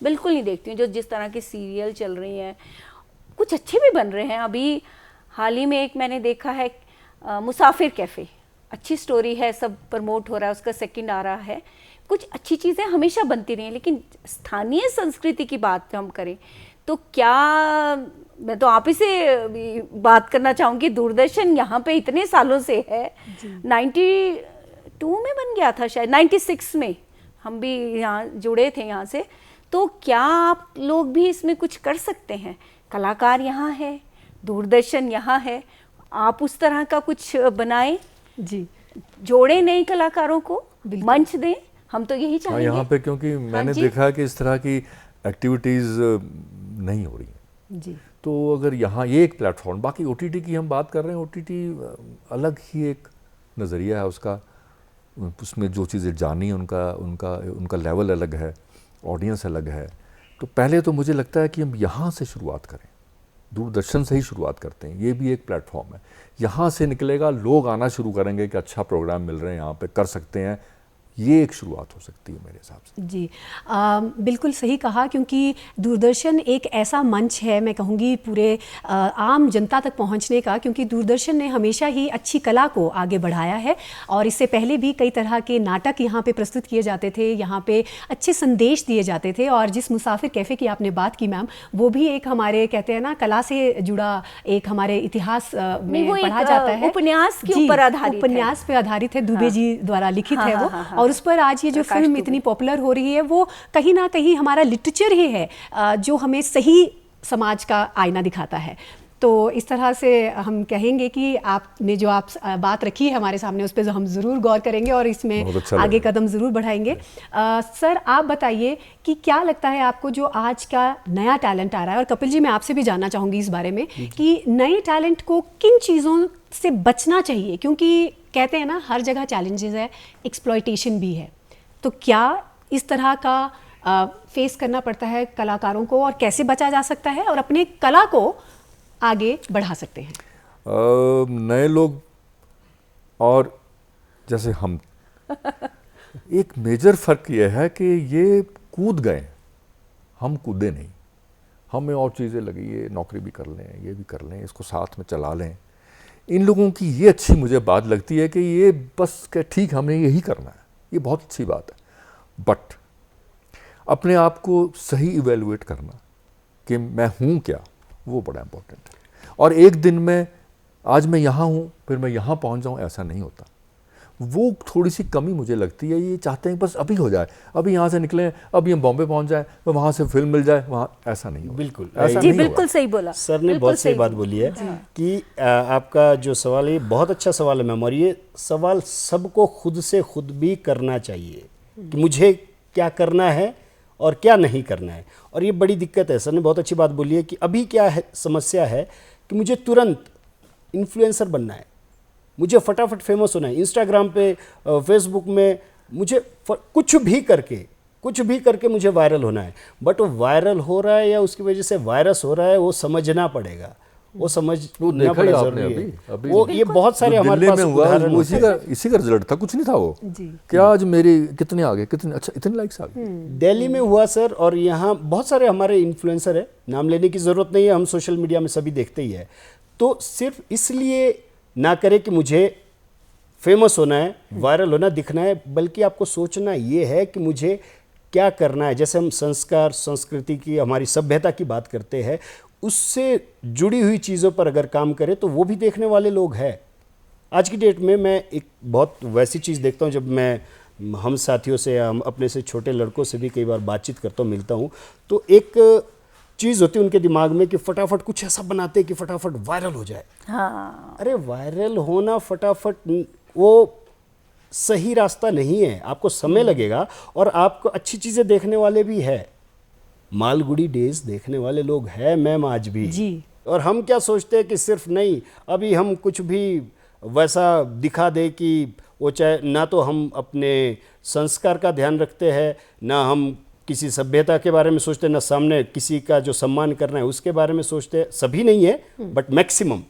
बिल्कुल नहीं देखती हूँ। जो जिस तरह की सीरियल चल रही हैं, कुछ अच्छे भी बन रहे हैं। अभी हाल ही में एक मैंने देखा है मुसाफिर कैफ़े, अच्छी स्टोरी है, सब प्रमोट हो रहा है, उसका सेकंड आ रहा है। कुछ अच्छी चीज़ें हमेशा बनती रही हैं, लेकिन स्थानीय संस्कृति की बात हम करें तो क्या, मैं तो आप ही से बात करना चाहूँगी। दूरदर्शन यहाँ पे इतने सालों से है, 92 में बन गया था शायद, 96 में हम भी यहाँ जुड़े थे यहाँ से। तो क्या आप लोग भी इसमें कुछ कर सकते हैं? कलाकार यहाँ है, दूरदर्शन यहाँ है, आप उस तरह का कुछ बनाएं जी, जोड़े नए कलाकारों को, मंच दें। हम तो यही चाहेंगे यहाँ पे, क्योंकि मैंने देखा कि इस तरह की एक्टिविटीज़ नहीं हो रही हैं जी। तो अगर यहाँ ये एक प्लेटफॉर्म, बाकी OTT की हम बात कर रहे हैं, OTT अलग ही एक नज़रिया है उसका, उसमें जो चीज़ें जानी उनका लेवल अलग है, ऑडियंस अलग है। तो पहले तो मुझे लगता है कि हम यहाँ से शुरुआत करें, दूरदर्शन से ही शुरुआत करते हैं। ये भी एक प्लेटफॉर्म है, यहाँ से निकलेगा, लोग आना शुरू करेंगे कि अच्छा प्रोग्राम मिल रहे हैं, यहाँ पे कर सकते हैं। ये एक शुरुआत हो सकती है मेरे हिसाब से जी। बिल्कुल सही कहा, क्योंकि दूरदर्शन एक ऐसा मंच है, मैं कहूँगी पूरे आम जनता तक पहुँचने का, क्योंकि दूरदर्शन ने हमेशा ही अच्छी कला को आगे बढ़ाया है और इससे पहले भी कई तरह के नाटक यहाँ पे प्रस्तुत किए जाते थे, यहाँ पे अच्छे संदेश दिए जाते थे। और जिस मुसाफिर कैफ़े की आपने बात की मैम, वो भी एक हमारे कहते हैं ना कला से जुड़ा एक हमारे इतिहास में पढ़ा जाता है, उपन्यास के ऊपर आधारित, उपन्यास पे आधारित है, दुबे जी द्वारा लिखित है वो। और उस पर आज ये जो फिल्म इतनी पॉपुलर हो रही है, वो कहीं ना कहीं हमारा लिटरेचर ही है जो हमें सही समाज का आईना दिखाता है। तो इस तरह से हम कहेंगे कि आपने जो बात रखी है हमारे सामने, उस पर हम ज़रूर गौर करेंगे और इसमें अच्छा आगे कदम ज़रूर बढ़ाएंगे। सर, आप बताइए कि क्या लगता है आपको जो आज का नया टैलेंट आ रहा है, और कपिल जी मैं आपसे भी जानना चाहूँगी इस बारे में कि नए टैलेंट को किन चीज़ों से बचना चाहिए? क्योंकि कहते हैं ना हर जगह चैलेंजेस है, एक्सप्लॉयटेशन भी है। तो क्या इस तरह का फेस करना पड़ता है कलाकारों को, और कैसे बचा जा सकता है और अपने कला को आगे बढ़ा सकते हैं? नए लोग और जैसे हम। एक मेजर फ़र्क यह है कि ये कूद गए, हम कूदे नहीं। हमें और चीज़ें लगी, ये नौकरी भी कर लें, ये भी कर लें, इसको साथ में चला लें। इन लोगों की ये अच्छी मुझे बात लगती है कि ये बस कि ठीक हमें यही करना है, ये बहुत अच्छी बात है। बट अपने आप को सही इवेलुएट करना कि मैं हूँ क्या, वो बड़ा इम्पोर्टेंट है। और एक दिन में आज मैं यहाँ हूँ फिर मैं यहाँ पहुँच जाऊँ, ऐसा नहीं होता। वो थोड़ी सी कमी मुझे लगती है। ये चाहते हैं बस अभी हो जाए, अभी यहाँ से निकलें, अभी हम बॉम्बे पहुँच जाए, तो वहाँ से फिल्म मिल जाए, वहाँ ऐसा नहीं होगा। बिल्कुल, ऐसा जी नहीं बिल्कुल होगा। सही बोला सर ने बिल्कुल बहुत सही बात बोला। बोली है कि आपका जो सवाल है बहुत अच्छा सवाल है मैम, और ये सवाल सबको खुद से खुद भी करना चाहिए कि मुझे क्या करना है और क्या नहीं करना है। और ये बड़ी दिक्कत है, सर ने बहुत अच्छी बात बोली है कि अभी क्या है, समस्या है कि मुझे तुरंत इन्फ्लुएंसर बनना है, मुझे फटाफट फेमस होना है, इंस्टाग्राम पे, फेसबुक में, मुझे कुछ भी करके मुझे वायरल होना है। बट वो वायरल हो रहा है या उसकी वजह से वायरस हो रहा है, वो समझना पड़ेगा, वो समझना देखा ही बड़ा आपने जरूरी है। अभी वो ये बहुत सारे जो हमारे दिल्ली पास में हुआ उदाहरण वो होते हैं। इसी का रिजल्ट था, कुछ नहीं था वो। जी। क्या आज मेरे कितने आ गए, कितने अच्छा इतने लाइक्स आ गए। दिल्ली में हुआ सर, और यहाँ बहुत सारे हमारे इन्फ्लुएंसर है, नाम लेने की ज़रूरत नहीं है, हम सोशल मीडिया में सभी देखते ही है। तो सिर्फ इसलिए ना करें कि मुझे फेमस होना है, वायरल होना, दिखना है, बल्कि आपको सोचना ये है कि मुझे क्या करना है। जैसे हम संस्कार, संस्कृति की, हमारी सभ्यता की बात करते हैं, उससे जुड़ी हुई चीज़ों पर अगर काम करें तो वो भी देखने वाले लोग हैं। आज की डेट में मैं एक बहुत वैसी चीज़ देखता हूँ, जब मैं हम साथियों से या हम अपने से छोटे लड़कों से भी कई बार बातचीत करता हूँ, मिलता हूँ, तो एक चीज़ होती है उनके दिमाग में कि फटाफट कुछ ऐसा बनाते हैं कि फटाफट वायरल हो जाए। हाँ अरे वायरल होना फटाफट वो सही रास्ता नहीं है, आपको समय लगेगा। और आपको अच्छी चीज़ें देखने वाले भी है, मालगुड़ी डेज देखने वाले लोग हैं मैम आज भी जी। और हम क्या सोचते हैं कि सिर्फ नहीं, अभी हम कुछ भी वैसा दिखा दे कि वो चाहे, ना तो हम अपने संस्कार का ध्यान रखते हैं, ना हम किसी सभ्यता के बारे में सोचते हैं, ना सामने किसी का जो सम्मान करना है उसके बारे में सोचते हैं। सभी नहीं है बट मैक्सिमम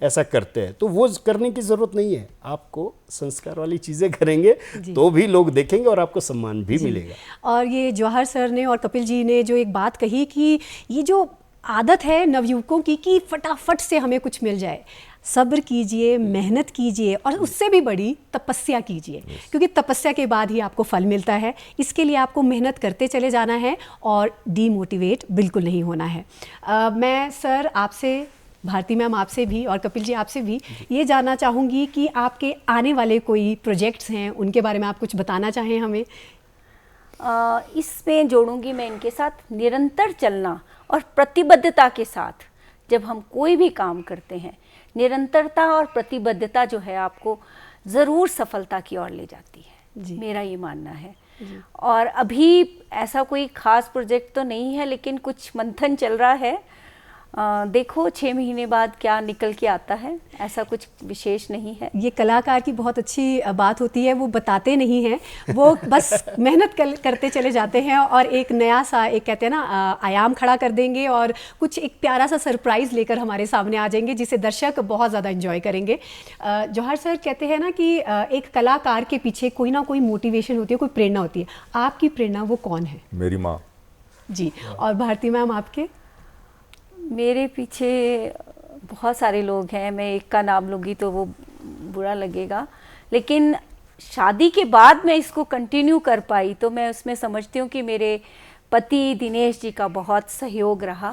ऐसा करते हैं। तो वो करने की ज़रूरत नहीं है, आपको संस्कार वाली चीज़ें करेंगे तो भी लोग देखेंगे और आपको सम्मान भी मिलेगा। और ये जौहर सर ने और कपिल जी ने जो एक बात कही कि ये जो आदत है नवयुवकों की कि फटाफट से हमें कुछ मिल जाए, सब्र कीजिए, मेहनत कीजिए और उससे भी बड़ी तपस्या कीजिए, क्योंकि तपस्या के बाद ही आपको फल मिलता है। इसके लिए आपको मेहनत करते चले जाना है और डीमोटिवेट बिल्कुल नहीं होना है। मैं सर आपसे, भारती मैम आपसे भी और कपिल जी आपसे भी ये जानना चाहूँगी कि आपके आने वाले कोई प्रोजेक्ट्स हैं, उनके बारे में आप कुछ बताना चाहें हमें। इसमें जोड़ूंगी मैं इनके साथ निरंतर चलना और प्रतिबद्धता के साथ। जब हम कोई भी काम करते हैं, निरंतरता और प्रतिबद्धता जो है आपको ज़रूर सफलता की ओर ले जाती है, मेरा ये मानना है। और अभी ऐसा कोई ख़ास प्रोजेक्ट तो नहीं है, लेकिन कुछ मंथन चल रहा है। देखो 6 महीने बाद क्या निकल के आता है, ऐसा कुछ विशेष नहीं है। ये कलाकार की बहुत अच्छी बात होती है, वो बताते नहीं हैं, वो बस मेहनत करते चले जाते हैं और एक नया सा, एक कहते हैं ना, आयाम खड़ा कर देंगे और कुछ एक प्यारा सा सरप्राइज़ लेकर हमारे सामने आ जाएंगे, जिसे दर्शक बहुत ज़्यादा एंजॉय करेंगे। जौहर सर कहते हैं ना कि एक कलाकार के पीछे कोई ना कोई मोटिवेशन होती है, कोई प्रेरणा होती है। आपकी प्रेरणा वो कौन है? मेरी माँ जी। और भारती मैम आपके? मेरे पीछे बहुत सारे लोग हैं, मैं एक का नाम लूँगी तो वो बुरा लगेगा, लेकिन शादी के बाद मैं इसको कंटिन्यू कर पाई तो मैं उसमें समझती हूँ कि मेरे पति दिनेश जी का बहुत सहयोग रहा।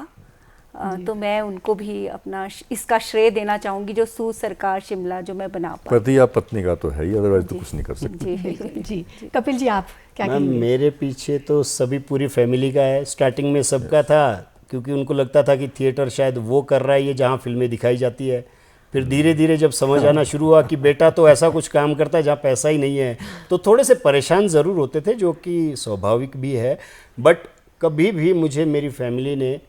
तो मैं उनको भी अपना इसका श्रेय देना चाहूँगी, जो सूद सरकार शिमला जो मैं बना पाई। पति या पत्नी का तो है ही, अदरवाइज तो कुछ नहीं कर सकते। जी जी। कपिल जी आप क्या मैम कहेंगे? मेरे पीछे तो सभी पूरी फैमिली का है। स्टार्टिंग में सबका था, क्योंकि उनको लगता था कि थिएटर शायद वो कर रहा है ये जहाँ फिल्में दिखाई जाती है। फिर धीरे धीरे जब समझ आना शुरू हुआ कि बेटा तो ऐसा कुछ काम करता है जहाँ पैसा ही नहीं है, तो थोड़े से परेशान ज़रूर होते थे, जो कि स्वाभाविक भी है। बट कभी भी मुझे मेरी फैमिली ने,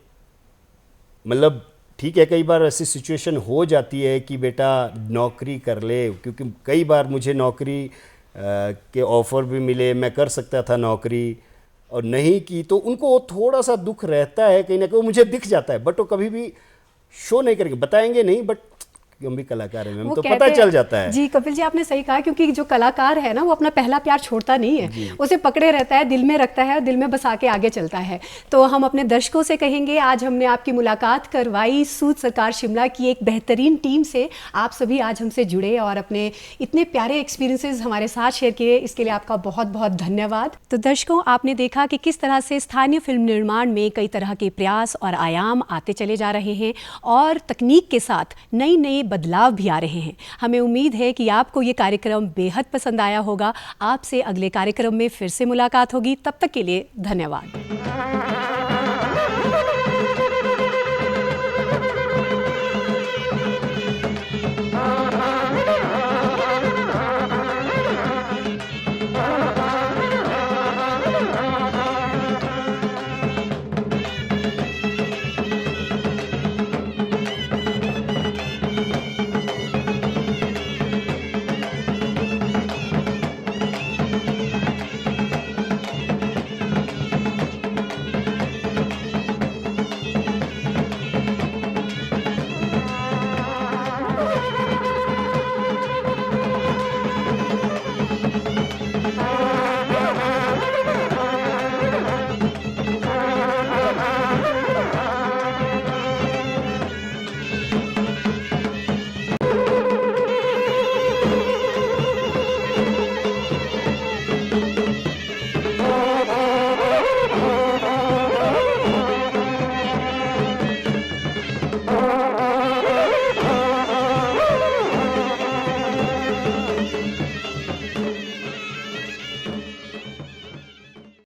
मतलब ठीक है कई बार ऐसी सिचुएशन हो जाती है कि बेटा नौकरी कर ले, क्योंकि कई बार मुझे नौकरी के ऑफ़र भी मिले, मैं कर सकता था नौकरी और नहीं की, तो उनको वो थोड़ा सा दुख रहता है, कहीं ना कहीं वो मुझे दिख जाता है। बट वो कभी भी शो नहीं करेंगे, बताएंगे नहीं, बट कि हम भी कलाकार हैं मैम, वो तो कहते पता हैं- चल जाता है। जी कपिल जी, आपने सही कहा, क्योंकि जो कलाकार है ना वो अपना पहला प्यार छोड़ता नहीं है, उसे पकड़े रहता है, दिल में रखता है और दिल में बसा के आगे चलता है। तो हम अपने दर्शकों से कहेंगे, आज हमने आपकी मुलाकात करवाई सूद सरकार शिमला की एक बेहतरीन टीम से। आप सभी आज हमसे जुड़े और अपने इतने प्यारे एक्सपीरियंसेस हमारे साथ शेयर किए, इसके लिए आपका बहुत बहुत धन्यवाद। तो दर्शकों, आपने देखा कि किस तरह से स्थानीय फिल्म निर्माण में कई तरह के प्रयास और आयाम आते चले जा रहे हैं और तकनीक के साथ नई नई बदलाव भी आ रहे हैं। हमें उम्मीद है कि आपको ये कार्यक्रम बेहद पसंद आया होगा। आपसे अगले कार्यक्रम में फिर से मुलाकात होगी, तब तक के लिए धन्यवाद।